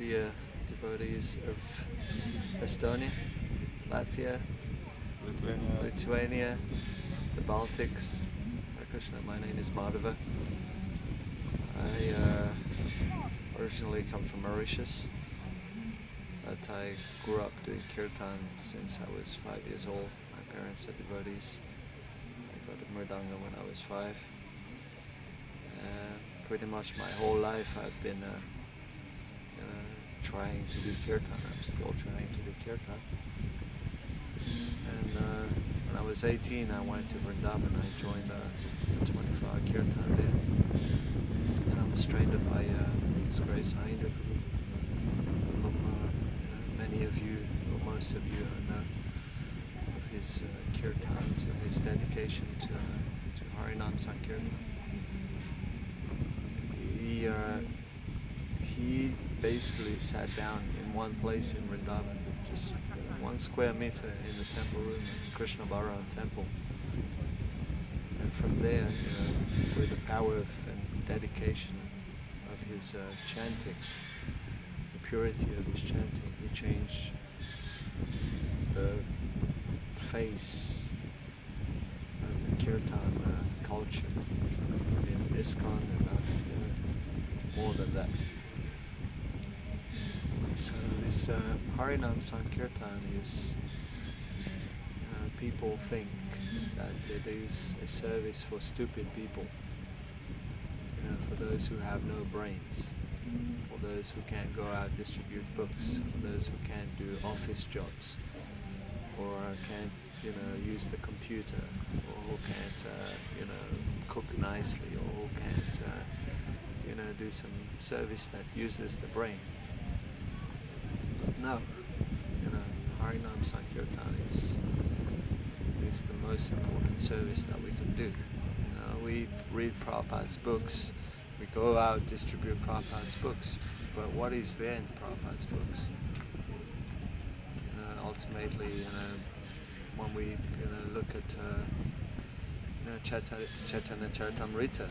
dear devotees of Estonia, Latvia, Lithuania, the Baltics. Hare Krishna, my name is Madhava. I originally come from Mauritius, but I grew up doing kirtan since I was 5 years old. My parents are devotees. I got a mridanga when I was 5. Pretty much my whole life I've been trying to do kirtan. I'm still trying to do kirtan. And when I was 18, I went to Vrindavan. I joined a 24-hour kirtan there. And I was trained by His Grace Harinam Prabhu. Many of you, or most of you, know of his kirtans and his dedication to Harinama Sankirtana. He basically sat down in one place in Vrindavan, just 1 square meter in the temple room, in Krishna Balaram temple. And from there, with the power of and dedication of his chanting, the purity of his chanting, he changed the face of the kirtan culture in iskcon and more than that. So this Harinam Sankirtan is, people think that it is a service for stupid people, for those who have no brains, for those who can't go out and distribute books, for those who can't do office jobs, or can't, use the computer, or who can't, cook nicely, or who can't, do some service that uses the brain. But no, Harinam Sankirtan is the most important service that we can do. We read Prabhupada's books, we go out, distribute Prabhupada's books, but what is there in Prabhupada's books? Ultimately, when we look at Chaitanya Charitamrita,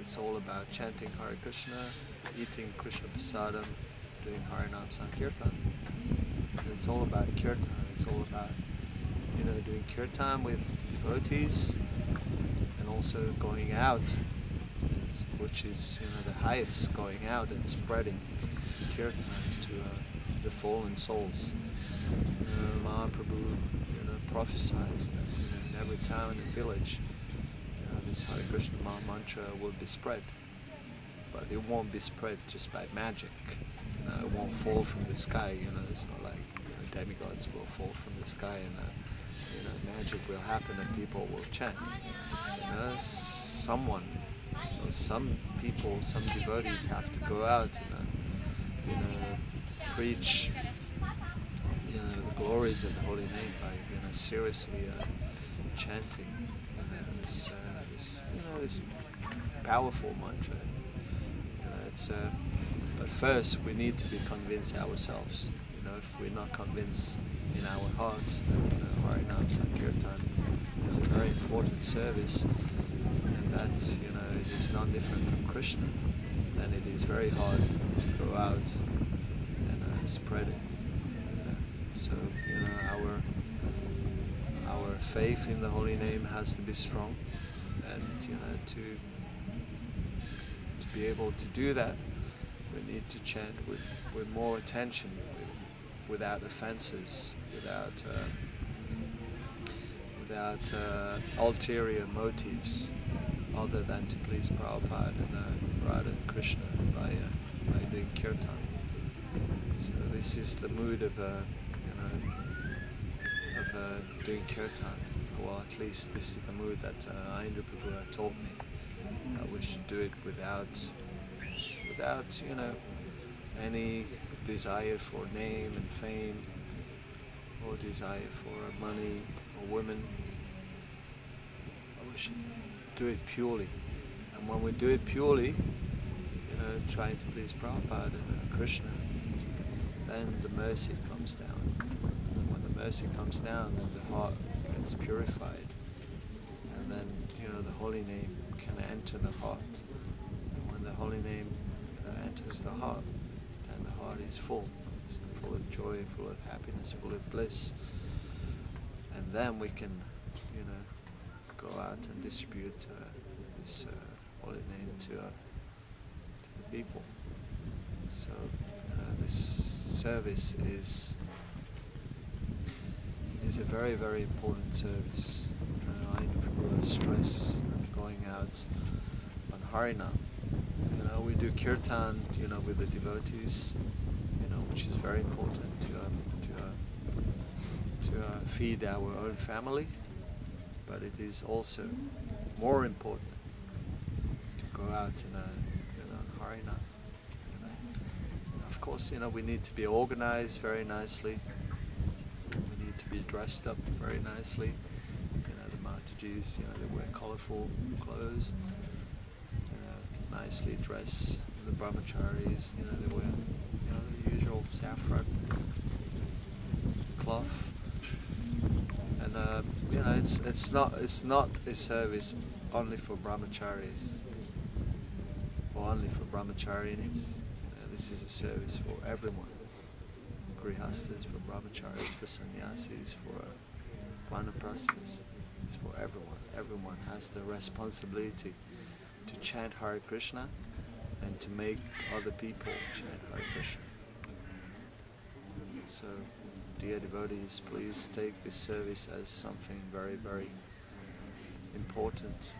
it's all about chanting Hare Krishna, eating Krishna Prasadam, doing Harinam Sankirtan. It's all about kirtan. It's all about doing kirtan with devotees, and also going out, which is the highest, going out and spreading kirtan to the fallen souls. Madhava Prabhu prophesied that in every town and village this Hare Krishna mantra will be spread, but it won't be spread just by magic. It won't fall from the sky. It's not like demigods will fall from the sky and magic will happen and people will chant. Someone, some people, some devotees have to go out and preach the glories of the holy name by seriously chanting this powerful mantra. But first we need to be convinced ourselves. If we're not convinced in our hearts that Harinam Sankirtan is a very important service, and that it is not different from Krishna, then it is very hard to go out and spread it. So our faith in the holy name has to be strong, and to be able to do that, we need to chant with more attention, without offenses, without ulterior motives, other than to please Prabhupada and Radha and Krishna by doing kirtan. So this is the mood of doing kirtan. Well, at least this is the mood that Harinam Prabhu taught me. We should do it without any desire for name and fame, or desire for money or women. We should do it purely. And when we do it purely, trying to please Prabhupada and Krishna, then the mercy comes down. And when the mercy comes down, then the heart gets purified, and then the holy name can enter the heart. And when the holy name enters the heart, heart is full of joy, full of happiness, full of bliss, and then we can, you know, go out and distribute this holy name to the people. So this service is a very, very important service. I put stress on going out on Harinam. You know, we do kirtan, you know, with the devotees, you know, which is very important to feed our own family. But it is also more important to go out in a Harinam. You know. Of course, you know, we need to be organized very nicely. We need to be dressed up very nicely. You know, the Mataji's, you know, they wear colorful clothes. Nicely dressed. The brahmacharis, you know, they wear, you know, the usual saffron cloth. And you know, it's not a service only for brahmacharis or only for brahmacharinis. You know, this is a service for everyone. Grihastas, for brahmacharis, for sannyasis, for vanaprasthas. It's for everyone. Everyone has the responsibility to chant Hare Krishna and to make other people chant Hare Krishna. So, dear devotees, please take this service as something very, very important,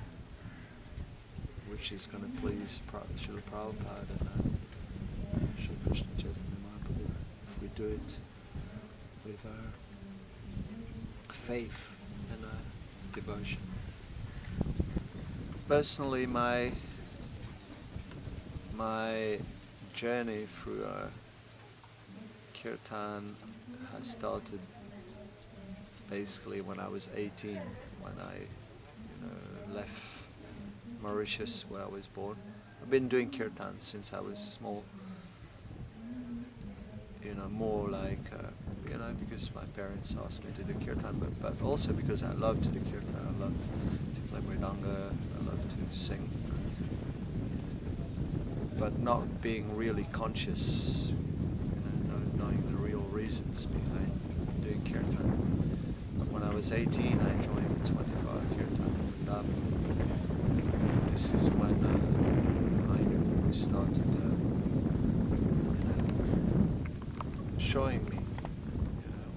which is going to please Srila Prabhupada and Srila Krishna Chaitanya Mahaprabhu if we do it with our faith and our devotion. Personally, my journey through kirtan has started basically when I was 18, when I left Mauritius, where I was born. I've been doing kirtan since I was small. You know, more like you know, because my parents asked me to do kirtan, but also because I love to do kirtan. I love to play mridanga. I love to sing, but not being really conscious, you know, knowing the real reasons behind doing kirtan. But when I was 18, I joined the 25 kirtan in Vrindavan. This is when we started showing me,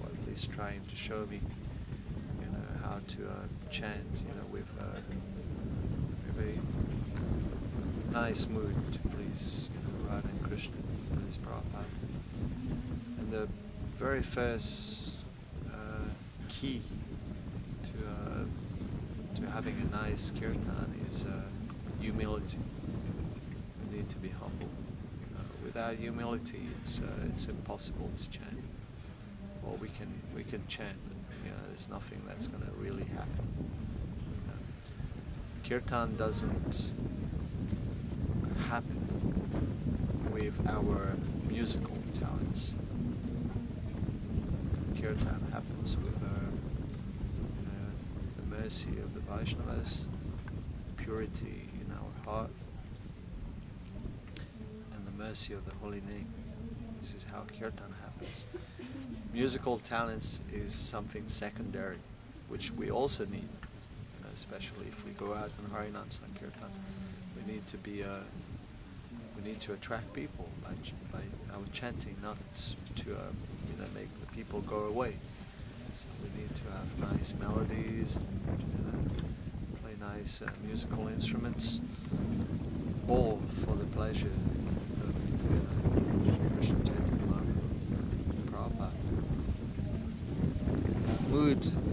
or at least trying to show me, you know, how to chant, you know, with a very nice mood to please, you know, Radha and Krishna, to please Prabhupada. And the very first key to having a nice kirtan is humility. We need to be humble. Without humility, it's impossible to chant. Or we can chant, but you know, there's nothing that's going to really happen. You know, kirtan doesn't happen with our musical talents. Kirtan happens with the mercy of the Vaishnavas, purity in our heart, and the mercy of the holy name. This is how kirtan happens. Musical talents is something secondary, which we also need, you know, especially if we go out on Harinam Sankirtan. We need to be we need to attract people by our chanting, not to you know, make the people go away. So we need to have nice melodies, play nice musical instruments, all for the pleasure of Krishna Chaitanya Mahaprabhu, Prabhupada.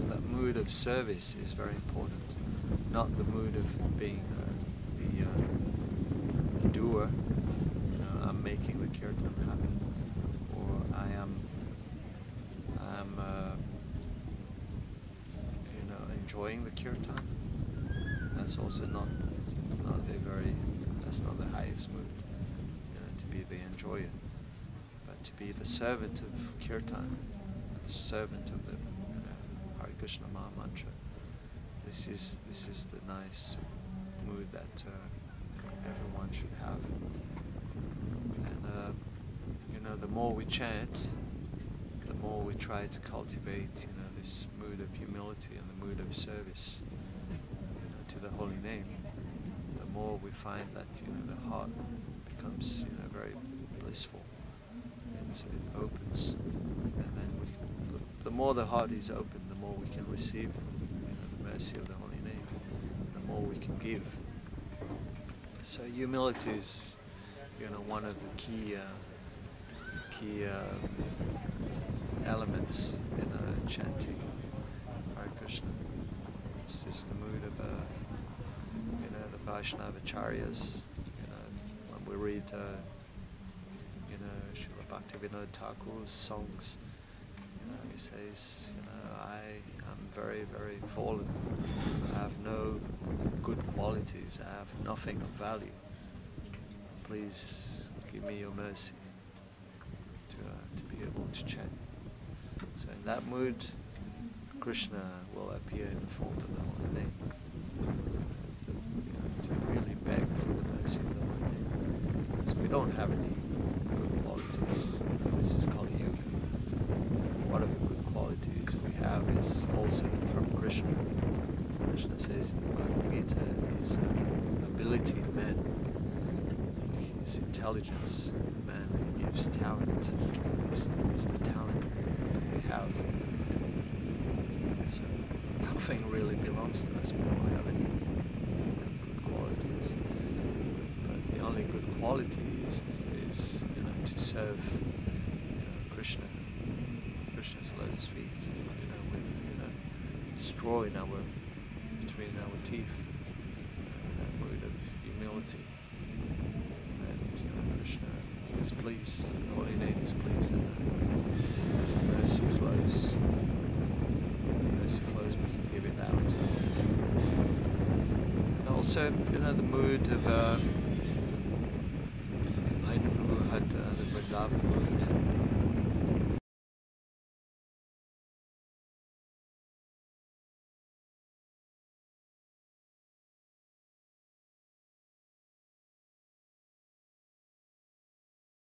That mood of service is very important, not the mood of being the doer. You know, I'm making the kirtan happen, or I am you know, enjoying the kirtan. That's also not that's not the highest mood, you know, to be the enjoyer, but to be the servant of kirtan, the servant of the Hare Krishna Maha Mantra. This is the nice mood that everyone should have. And you the more we chant, the more we try to cultivate, this mood of humility and the mood of service, to the holy name, the more we find that, the heart becomes, very blissful. It opens, and then the more the heart is open, the more we can receive from, the mercy of the holy name, the more we can give. So humility is, one of the key elements in chanting Hare Krishna. This is the mood of the Vaishnavacharyas. When we read Srila Bhaktivinoda Thakur's songs, he says, I am very, very fallen. I have no good qualities. I have nothing of value. Please give me your mercy to be able to chant. So in that mood, Krishna will appear in the form of the holy name, to really beg for the mercy of the holy name. So we don't have any good qualities. This is called Yuga. What are the good qualities we have is also from Krishna. Krishna says in the Bhagavad Gita, his ability in man, his intelligence in man, he gives talent. Is the talent we have. So nothing really belongs to us. We don't have any good qualities. But the only good quality is to serve Krishna, Krishna's lotus feet, with straw between our teeth, that mood of humility. And Krishna is pleased, the holy name is pleased, and mercy flows. Mercy flows, we can give it out. And also, the mood of Prabhu had the Madhava mood.